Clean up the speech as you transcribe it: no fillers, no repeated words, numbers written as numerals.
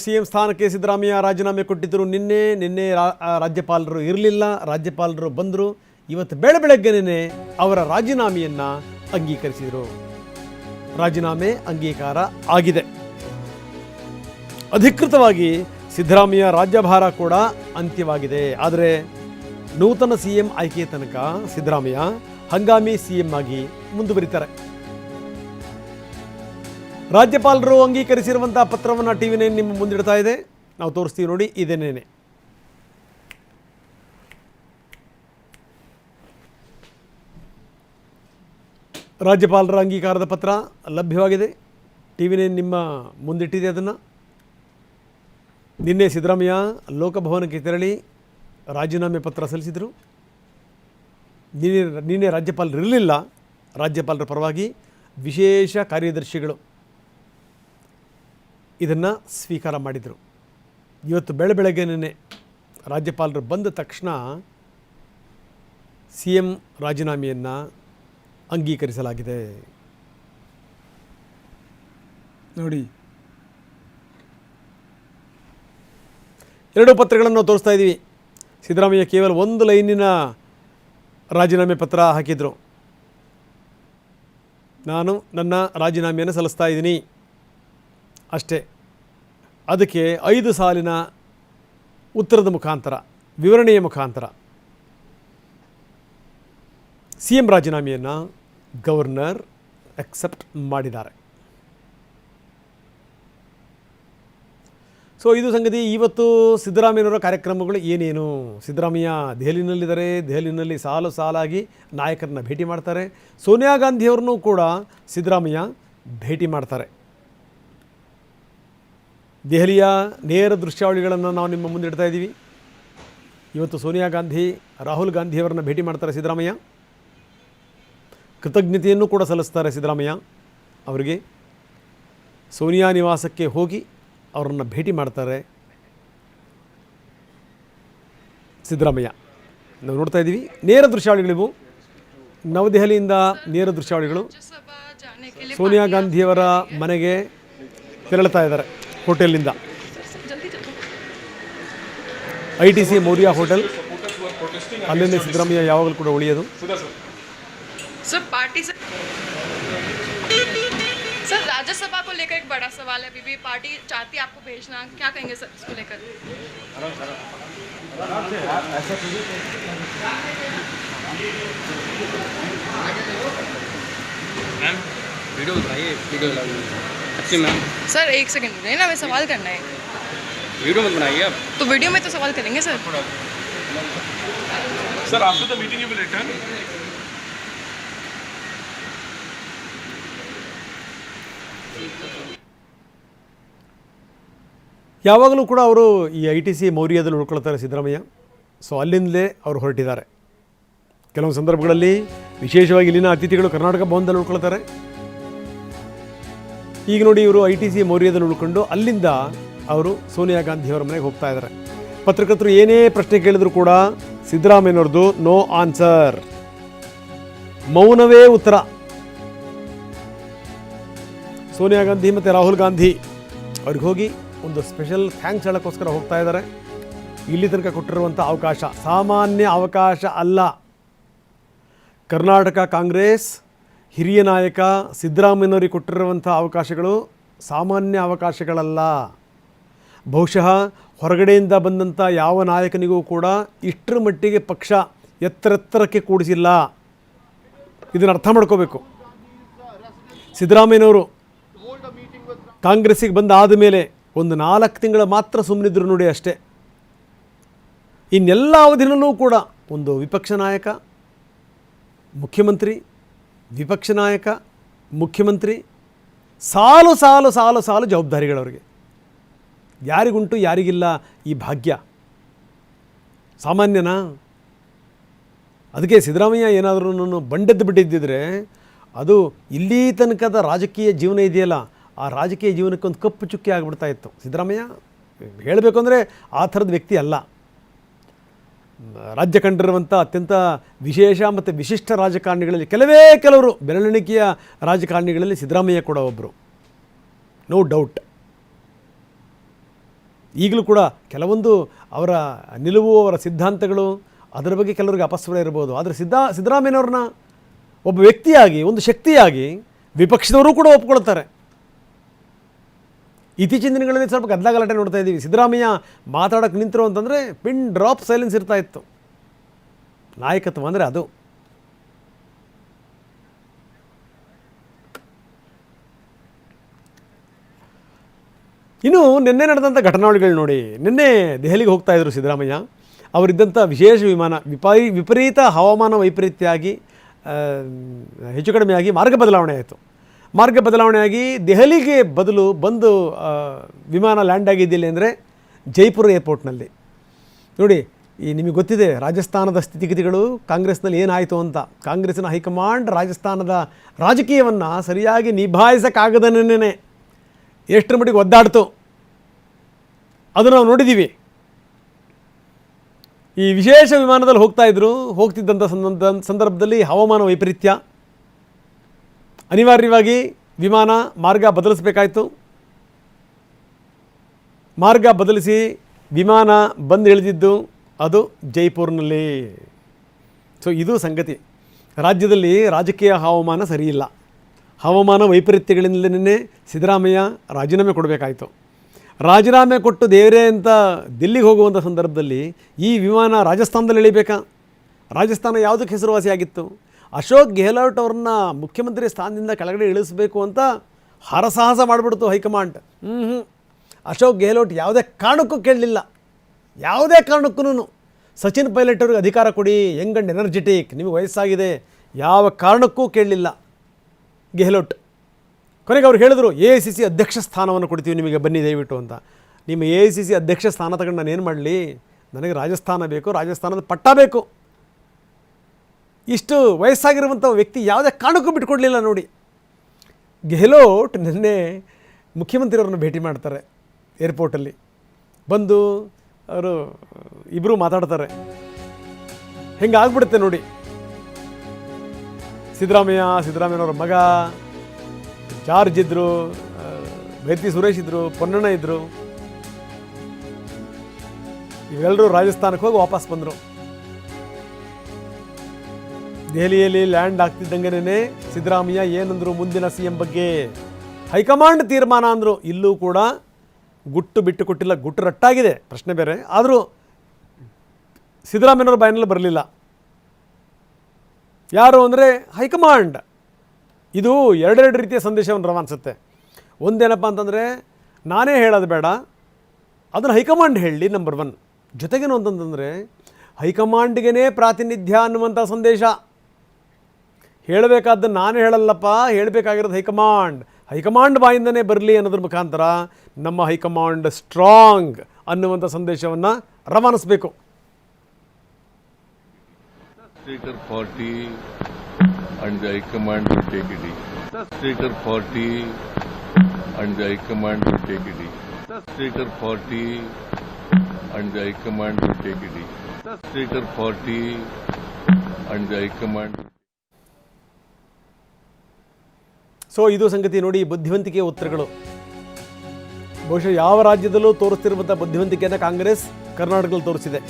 CM ಸ್ಥಾನಕ್ಕೆ ಸಿದ್ದರಾಮಯ್ಯ ರಾಜೀನಾಮೆ ಕೊಟ್ಟಿದ್ದರು. ನಿನ್ನೆ ರಾಜ್ಯಪಾಲರು ಇರಲಿಲ್ಲ, ರಾಜ್ಯಪಾಲರು ಬಂದರು. ಇವತ್ತು ಬೆಳಗ್ಗೆನೇ ಅವರ ರಾಜೀನಾಮೆಯನ್ನು ಅಂಗೀಕರಿಸಿದರು. ರಾಜೀನಾಮೆ ಅಂಗೀಕಾರ ಆಗಿದೆ. ಅಧಿಕೃತವಾಗಿ ಸಿದ್ದರಾಮಯ್ಯ ರಾಜ್ಯಭಾರ ಕೂಡ ಅಂತ್ಯವಾಗಿದೆ. ಆದರೆ ನೂತನ ಸಿಎಂ ಆಯ್ಕೆ ತನಕ ಸಿದ್ದರಾಮಯ್ಯ ಹಂಗಾಮಿ ಸಿಎಂ ಆಗಿ ಮುಂದುವರಿತಾರೆ. ರಾಜ್ಯಪಾಲರು ಅಂಗೀಕರಿಸಿರುವಂಥ ಪತ್ರವನ್ನು ಟಿವಿ9 ನಿಮ್ಮ ಮುಂದಿಡ್ತಾ ಇದೆ. ನಾವು ತೋರಿಸ್ತೀವಿ ನೋಡಿ, ಇದೇನೇನೆ. ರಾಜ್ಯಪಾಲರ ಅಂಗೀಕಾರದ ಪತ್ರ ಲಭ್ಯವಾಗಿದೆ. ಟಿವಿ9 ನಿಮ್ಮ ಮುಂದಿಟ್ಟಿದೆ. ಅದನ್ನು ನಿನ್ನೆ ಸಿದ್ದರಾಮಯ್ಯ ಲೋಕಭವನಕ್ಕೆ ತೆರಳಿ ರಾಜೀನಾಮೆ ಪತ್ರ ಸಲ್ಲಿಸಿದರು. ನಿನ್ನೆ ರಾಜ್ಯಪಾಲರು ಇರಲಿಲ್ಲ. ರಾಜ್ಯಪಾಲರ ಪರವಾಗಿ ವಿಶೇಷ ಕಾರ್ಯದರ್ಶಿಗಳು ಇದನ್ನು ಸ್ವೀಕಾರ ಮಾಡಿದರು. ಇವತ್ತು ಬೆಳಗ್ಗೆನೇ ರಾಜ್ಯಪಾಲರು ಬಂದ ತಕ್ಷಣ ಸಿಎಂ ರಾಜೀನಾಮೆಯನ್ನು ಅಂಗೀಕರಿಸಲಾಗಿದೆ. ನೋಡಿ, ಎರಡು ಪತ್ರಗಳನ್ನು ತೋರಿಸ್ತಾ ಇದ್ದೀವಿ. ಸಿದ್ದರಾಮಯ್ಯ ಕೇವಲ ಒಂದು ಲೈನಿನ ರಾಜೀನಾಮೆ ಪತ್ರ ಹಾಕಿದರು. ನಾನು ನನ್ನ ರಾಜೀನಾಮೆಯನ್ನು ಸಲ್ಲಿಸ್ತಾ ಇದ್ದೀನಿ ಅಷ್ಟೇ. ಅದಕ್ಕೆ 5 ಸಾಲಿನ ಉತ್ತರದ ಮುಖಾಂತರ, ವಿವರಣೆಯ ಮುಖಾಂತರ ಸಿಎಂ ರಾಜೀನಾಮೆಯನ್ನು ಗವರ್ನರ್ ಅಕ್ಸೆಪ್ಟ್ ಮಾಡಿದ್ದಾರೆ. ಸೊ ಇದು ಸಂಗತಿ. ಇವತ್ತು ಸಿದ್ದರಾಮಯ್ಯನವರ ಕಾರ್ಯಕ್ರಮಗಳು ಏನೇನು? ಸಿದ್ದರಾಮಯ್ಯ ದೆಹಲಿನಲ್ಲಿದ್ದಾರೆ. ದೆಹಲಿನಲ್ಲಿ ಸಾಲಾಗಿ ನಾಯಕರನ್ನ ಭೇಟಿ ಮಾಡ್ತಾರೆ. ಸೋನಿಯಾ ಗಾಂಧಿಯವ್ರನ್ನೂ ಕೂಡ ಸಿದ್ದರಾಮಯ್ಯ ಭೇಟಿ ಮಾಡ್ತಾರೆ. ದೆಹಲಿಯ ನೇರ ದೃಶ್ಯಾವಳಿಗಳನ್ನು ನಾವು ನಿಮ್ಮ ಮುಂದೆ ಇಡ್ತಾ ಇದ್ದೀವಿ. ಇವತ್ತು ಸೋನಿಯಾ ಗಾಂಧಿ, ರಾಹುಲ್ ಗಾಂಧಿಯವರನ್ನ ಭೇಟಿ ಮಾಡ್ತಾರೆ ಸಿದ್ದರಾಮಯ್ಯ. ಕೃತಜ್ಞತೆಯನ್ನು ಕೂಡ ಸಲ್ಲಿಸ್ತಾರೆ ಸಿದ್ದರಾಮಯ್ಯ ಅವರಿಗೆ. ಸೋನಿಯಾ ನಿವಾಸಕ್ಕೆ ಹೋಗಿ ಅವರನ್ನು ಭೇಟಿ ಮಾಡ್ತಾರೆ ಸಿದ್ದರಾಮಯ್ಯ. ನಾವು ನೋಡ್ತಾ ಇದ್ದೀವಿ ನೇರ ದೃಶ್ಯಾವಳಿಗಳಿವು. ನವದೆಹಲಿಯಿಂದ ನೇರ ದೃಶ್ಯಾವಳಿಗಳು. ಸೋನಿಯಾ ಗಾಂಧಿಯವರ ಮನೆಗೆ ತೆರಳುತ್ತಾ ಇದ್ದಾರೆ ಹೋಟೆಲ್ನಿಂದ. ITC ಮೌರ್ಯ ಹೋಟೆಲ್, ಅಲ್ಲಿಂದ ಸಿದ್ದರಾಮಯ್ಯ ಯಾವಾಗಲೂ ಕೂಡ ಉಳಿಯೋದು. सर राज्यसभा को लेकर एक बड़ा सवाल है. अभी भी पार्टी चाहती है आपको भेजना, क्या कहेंगे सर इसको लेकर? मैम वीडियो बनाइए, वीडियो अच्छी मैम. सर एक सेकंड रुकिए ना, हमें सवाल करना है. वीडियो मत बनाइए आप. तो वीडियो में तो सवाल करेंगे sir. Sir after the meeting you will return. ಯಾವಾಗಲೂ ಕೂಡ ಅವರು ಈ ITC ಮೌರ್ಯದಲ್ಲಿ ಉಳ್ಕೊಳ್ತಾರೆ ಸಿದ್ದರಾಮಯ್ಯ. ಸೊ ಅಲ್ಲಿಂದಲೇ ಅವರು ಹೊರಟಿದ್ದಾರೆ. ಕೆಲವು ಸಂದರ್ಭಗಳಲ್ಲಿ ವಿಶೇಷವಾಗಿ ಇಲ್ಲಿನ ಅತಿಥಿಗಳು ಕರ್ನಾಟಕ ಭವನದಲ್ಲಿ ಉಳ್ಕೊಳ್ತಾರೆ. ಈಗ ನೋಡಿ, ಇವರು ITC ಮೌರ್ಯದಲ್ಲಿ ಉಳ್ಕೊಂಡು ಅಲ್ಲಿಂದ ಅವರು ಸೋನಿಯಾ ಗಾಂಧಿಯವರ ಮನೆಗೆ ಹೋಗ್ತಾ ಇದ್ದಾರೆ. ಪತ್ರಕರ್ತರು ಏನೇ ಪ್ರಶ್ನೆ ಕೇಳಿದ್ರು ಕೂಡ ಸಿದ್ದರಾಮಯ್ಯನವ್ರದ್ದು ನೋ ಆನ್ಸರ್, ಮೌನವೇ ಉತ್ತರ. ಸೋನಿಯಾ ಗಾಂಧಿ ಮತ್ತು ರಾಹುಲ್ ಗಾಂಧಿ ಅವ್ರಿಗೆ ಹೋಗಿ ಒಂದು ಸ್ಪೆಷಲ್ ಥ್ಯಾಂಕ್ಸ್ ಹೇಳೋಕ್ಕೋಸ್ಕರ ಹೋಗ್ತಾ ಇದ್ದಾರೆ. ಇಲ್ಲಿ ತನಕ ಕೊಟ್ಟಿರುವಂಥ ಅವಕಾಶ ಸಾಮಾನ್ಯ ಅವಕಾಶ ಅಲ್ಲ. ಕರ್ನಾಟಕ ಕಾಂಗ್ರೆಸ್ ಹಿರಿಯ ನಾಯಕ ಸಿದ್ದರಾಮಯ್ಯನವರಿಗೆ ಕೊಟ್ಟಿರುವಂಥ ಅವಕಾಶಗಳು ಸಾಮಾನ್ಯ ಅವಕಾಶಗಳಲ್ಲ. ಬಹುಶಃ ಹೊರಗಡೆಯಿಂದ ಬಂದಂಥ ಯಾವ ನಾಯಕನಿಗೂ ಕೂಡ ಇಷ್ಟರ ಮಟ್ಟಿಗೆ ಪಕ್ಷ ಎತ್ತರಕ್ಕೆ ಕೂಡಿಸಿಲ್ಲ. ಇದನ್ನು ಅರ್ಥ ಮಾಡ್ಕೋಬೇಕು. ಸಿದ್ದರಾಮಯ್ಯನವರು ಕಾಂಗ್ರೆಸ್ಸಿಗೆ ಬಂದಾದ ಮೇಲೆ ಒಂದು 4 ತಿಂಗಳ ಮಾತ್ರ ಸುಮ್ಮನಿದ್ರು ನೋಡಿ, ಅಷ್ಟೇ. ಇನ್ನೆಲ್ಲ ಅವಧಿನಲ್ಲೂ ಕೂಡ ಒಂದು ವಿಪಕ್ಷ ನಾಯಕ, ಮುಖ್ಯಮಂತ್ರಿ, ವಿಪಕ್ಷ ನಾಯಕ, ಮುಖ್ಯಮಂತ್ರಿ, ಸಾಲು ಸಾಲು ಸಾಲು ಸಾಲು ಜವಾಬ್ದಾರಿಗಳವರಿಗೆ. ಯಾರಿಗುಂಟು ಯಾರಿಗಿಲ್ಲ ಈ ಭಾಗ್ಯ? ಸಾಮಾನ್ಯನಾ? ಅದಕ್ಕೆ ಸಿದ್ದರಾಮಯ್ಯ ಏನಾದರೂ ನಾನು ಬಂಡೆದ್ದು ಬಿಟ್ಟಿದ್ದಿದ್ರೆ ಅದು ಇಲ್ಲಿ ತನಕದ ರಾಜಕೀಯ ಜೀವನ ಇದೆಯಲ್ಲ, ಆ ರಾಜಕೀಯ ಜೀವನಕ್ಕೆ ಒಂದು ಕಪ್ಪು ಚುಕ್ಕಿ ಆಗಿಬಿಡ್ತಾ ಇತ್ತು. ಸಿದ್ದರಾಮಯ್ಯ ಹೇಳಬೇಕು ಅಂದರೆ ಆ ಥರದ ವ್ಯಕ್ತಿ ಅಲ್ಲ. ರಾಜ್ಯ ಕಂಡಿರುವಂಥ ಅತ್ಯಂತ ವಿಶೇಷ ಮತ್ತು ವಿಶಿಷ್ಟ ರಾಜಕಾರಣಿಗಳಲ್ಲಿ ಕೆಲವರು ಬೆರಳೆಣಿಕೆಯ ರಾಜಕಾರಣಿಗಳಲ್ಲಿ ಸಿದ್ದರಾಮಯ್ಯ ಕೂಡ ಒಬ್ಬರು, ನೋ ಡೌಟ್. ಈಗಲೂ ಕೂಡ ಕೆಲವೊಂದು ಅವರ ನಿಲುವು, ಅವರ ಸಿದ್ಧಾಂತಗಳು, ಅದರ ಬಗ್ಗೆ ಕೆಲವರಿಗೆ ಅಪಸ್ವರ ಇರ್ಬೋದು. ಆದರೆ ಸಿದ್ದರಾಮಯ್ಯನವ್ರನ್ನ ಒಬ್ಬ ವ್ಯಕ್ತಿಯಾಗಿ, ಒಂದು ಶಕ್ತಿಯಾಗಿ ವಿಪಕ್ಷದವರು ಕೂಡ ಒಪ್ಕೊಳ್ತಾರೆ. ಇತ್ತೀಚಿನ ದಿನಗಳಲ್ಲಿ ಸ್ವಲ್ಪ ಗದ್ದಲ ನೋಡ್ತಾ ಇದ್ದೀವಿ. ಸಿದ್ದರಾಮಯ್ಯ ಮಾತಾಡೋಕ್ಕೆ ನಿಂತರು ಅಂತಂದರೆ ಪಿನ್ ಡ್ರಾಪ್ ಸೈಲೆನ್ಸ್ ಇರ್ತಾ ಇತ್ತು. ನಾಯಕತ್ವ ಅಂದರೆ ಅದು. ಇನ್ನು ನಿನ್ನೆ ನಡೆದಂಥ ಘಟನಾವಳಿಗಳು ನೋಡಿ. ನಿನ್ನೆ ದೆಹಲಿಗೆ ಹೋಗ್ತಾ ಇದ್ರು ಸಿದ್ದರಾಮಯ್ಯ. ಅವರಿದ್ದಂಥ ವಿಶೇಷ ವಿಮಾನ ವಿಪರೀತ ಹವಾಮಾನ ವೈಪರೀತ್ಯ ಆಗಿ ಹೆಚ್ಚು ಕಡಿಮೆಯಾಗಿ ಮಾರ್ಗ ಬದಲಾವಣೆ ಆಯಿತು. ಮಾರ್ಗ ಬದಲಾವಣೆಯಾಗಿ ದೆಹಲಿಗೆ ಬದಲು ಬಂದು ವಿಮಾನ ಲ್ಯಾಂಡ್ ಆಗಿದ್ದಿಲ್ಲ ಅಂದರೆ ಜೈಪುರ ಏರ್ಪೋರ್ಟ್ನಲ್ಲಿ. ನೋಡಿ, ನಿಮಗೆ ಗೊತ್ತಿದೆ ರಾಜಸ್ಥಾನದ ಸ್ಥಿತಿಗತಿಗಳು, ಕಾಂಗ್ರೆಸ್ನಲ್ಲಿ ಏನಾಯಿತು ಅಂತ. ಕಾಂಗ್ರೆಸ್ಸಿನ ಹೈಕಮಾಂಡ್ ರಾಜಸ್ಥಾನದ ರಾಜಕೀಯವನ್ನು ಸರಿಯಾಗಿ ನಿಭಾಯಿಸೋಕ್ಕಾಗದನೇ ಎಷ್ಟರ ಮಟ್ಟಿಗೆ ಒದ್ದಾಡ್ತು ಅದು ನಾವು ನೋಡಿದ್ದೀವಿ. ಈ ವಿಶೇಷ ವಿಮಾನದಲ್ಲಿ ಹೋಗ್ತಿದ್ದಂಥ ಸಂದರ್ಭದಲ್ಲಿ ಹವಾಮಾನ ವೈಪರೀತ್ಯ, ಅನಿವಾರ್ಯವಾಗಿ ವಿಮಾನ ಮಾರ್ಗ ಬದಲಿಸಬೇಕಾಯಿತು. ಮಾರ್ಗ ಬದಲಿಸಿ ವಿಮಾನ ಬಂದು ಇಳಿದಿದ್ದು ಅದು ಜೈಪುರ್ನಲ್ಲಿ. ಸೊ ಇದು ಸಂಗತಿ. ರಾಜ್ಯದಲ್ಲಿ ರಾಜಕೀಯ ಹವಾಮಾನ ಸರಿಯಿಲ್ಲ. ಹವಾಮಾನ ವೈಪರೀತ್ಯಗಳಿಂದಲೇ ಸಿದ್ದರಾಮಯ್ಯ ರಾಜೀನಾಮೆ ಕೊಡಬೇಕಾಯಿತು. ರಾಜೀನಾಮೆ ಕೊಟ್ಟು ದೇವರೇ ಅಂತ ದಿಲ್ಲಿಗೆ ಹೋಗುವಂಥ ಸಂದರ್ಭದಲ್ಲಿ ಈ ವಿಮಾನ ರಾಜಸ್ಥಾನದಲ್ಲಿ ಇಳಿಬೇಕಾ? ರಾಜಸ್ಥಾನ ಯಾವುದಕ್ಕೆ ಹೆಸರುವಾಸಿಯಾಗಿತ್ತು? ಅಶೋಕ್ ಗೆಹ್ಲೋಟ್ ಅವ್ರನ್ನ ಮುಖ್ಯಮಂತ್ರಿ ಸ್ಥಾನದಿಂದ ಕೆಳಗಡೆ ಇಳಿಸಬೇಕು ಅಂತ ಹರಸಾಹಸ ಮಾಡಿಬಿಡ್ತು ಹೈಕಮಾಂಡ್. ಅಶೋಕ್ ಗೆಹ್ಲೋಟ್ ಯಾವುದೇ ಕಾರಣಕ್ಕೂ ಕೇಳಲಿಲ್ಲ. ಯಾವುದೇ ಕಾರಣಕ್ಕೂ ಸಚಿನ್ ಪೈಲಟ್ ಅವ್ರಿಗೆ ಅಧಿಕಾರ ಕೊಡಿ, ಯಂಗ್ ಆ್ಯಂಡ್ ಎನರ್ಜೆಟಿಕ್, ನಿಮಗೆ ವಯಸ್ಸಾಗಿದೆ, ಯಾವ ಕಾರಣಕ್ಕೂ ಕೇಳಲಿಲ್ಲ ಗೆಹ್ಲೋಟ್. ಕೊನೆಗೆ ಅವ್ರು ಹೇಳಿದ್ರು AICC ಅಧ್ಯಕ್ಷ ಸ್ಥಾನವನ್ನು ಕೊಡ್ತೀವಿ ನಿಮಗೆ, ಬನ್ನಿ ದಯವಿಟ್ಟು ಅಂತ. ನಿಮ್ಮ AICC ಅಧ್ಯಕ್ಷ ಸ್ಥಾನ ತಗೊಂಡು ನಾನು ಏನು ಮಾಡಲಿ? ನನಗೆ ರಾಜಸ್ಥಾನ ಬೇಕು, ರಾಜಸ್ಥಾನದ ಪಟ್ಟ ಬೇಕು. ಇಷ್ಟು ವಯಸ್ಸಾಗಿರುವಂಥ ವ್ಯಕ್ತಿ ಯಾವುದೇ ಕಾರಣಕ್ಕೂ ಬಿಟ್ಕೊಡ್ಲಿಲ್ಲ ನೋಡಿ. ಗೆಹ್ಲೋಟ್ ನಿನ್ನೆ ಮುಖ್ಯಮಂತ್ರಿಯವ್ರನ್ನ ಭೇಟಿ ಮಾಡ್ತಾರೆ ಏರ್ಪೋರ್ಟಲ್ಲಿ. ಬಂದು ಅವರು ಇಬ್ಬರು ಮಾತಾಡ್ತಾರೆ. ಹೆಂಗಾಗ್ಬಿಡುತ್ತೆ ನೋಡಿ. ಸಿದ್ದರಾಮಯ್ಯನವರ ಮಗ ಜಾರ್ಜ್ ಇದ್ದರು, ಬೈತಿ ಸುರೇಶ್ ಇದ್ದರು, ಪೊನ್ನಣ್ಣ ಇದ್ದರು. ಇವೆಲ್ಲರೂ ರಾಜಸ್ಥಾನಕ್ಕೆ ಹೋಗಿ ವಾಪಸ್ ಬಂದರು. ದೆಹಲಿಯಲ್ಲಿ ಲ್ಯಾಂಡ್ ಆಗ್ತಿದ್ದಂಗೆನೇ ಸಿದ್ದರಾಮಯ್ಯ ಏನಂದರು ಮುಂದಿನ CM ಬಗ್ಗೆ? ಹೈಕಮಾಂಡ್ ತೀರ್ಮಾನ ಅಂದರು. ಇಲ್ಲೂ ಕೂಡ ಗುಟ್ಟು ಬಿಟ್ಟು ಕೊಟ್ಟಿಲ್ಲ, ಗುಟ್ಟು ರಟ್ಟಾಗಿದೆ, ಪ್ರಶ್ನೆ ಬೇರೆ. ಆದರೂ ಸಿದ್ದರಾಮಯ್ಯನವ್ರ ಬಾಯಿನಲ್ಲಿ ಬರಲಿಲ್ಲ. ಯಾರು ಅಂದರೆ ಹೈಕಮಾಂಡ್. ಇದು ಎರಡೆರಡು ರೀತಿಯ ಸಂದೇಶವನ್ನು ರವಾನಿಸುತ್ತೆ. ಒಂದೇನಪ್ಪ ಅಂತಂದರೆ ನಾನೇ ಹೇಳೋದು ಬೇಡ, ಅದನ್ನು ಹೈಕಮಾಂಡ್ ಹೇಳಲಿ, ನಂಬರ್ 1. ಜೊತೆಗೇನು ಅಂತಂತಂದರೆ ಹೈಕಮಾಂಡ್ಗೇ ಪ್ರಾತಿನಿಧ್ಯ ಅನ್ನುವಂಥ ಸಂದೇಶ. ಹೇಳಬೇಕಾದ್ದನ್ನು ನಾನೇ ಹೇಳಲ್ಲಪ್ಪ, ಹೇಳಬೇಕಾಗಿರೋದು ಹೈಕಮಾಂಡ್ ಬಾಯಿಂದನೇ ಬರಲಿ ಅನ್ನೋದ್ರ ಮುಖಾಂತರ ನಮ್ಮ ಹೈಕಮಾಂಡ್ ಸ್ಟ್ರಾಂಗ್ ಅನ್ನುವಂಥ ಸಂದೇಶವನ್ನು ರವಾನಿಸಬೇಕು. Speaker party and the High Command will take it easy. The Speaker party and the High Command will take it easy. The Speaker party and the High Command will take it easy. The Speaker party and the High Command. So ಇದು ಸಂಗತಿ ನೋಡಿ, ಬುದ್ಧಿವಂತಿಕೆಯ ಉತ್ತರಗಳು. ಬಹುಶಃ ಯಾವ ರಾಜ್ಯದಲ್ಲೂ ತೋರಿಸ್ತಿರುವಂಥ ಬುದ್ಧಿವಂತಿಕೆಯನ್ನು ಕಾಂಗ್ರೆಸ್ ಕರ್ನಾಟಕದಲ್ಲಿ ತೋರಿಸಿದೆ.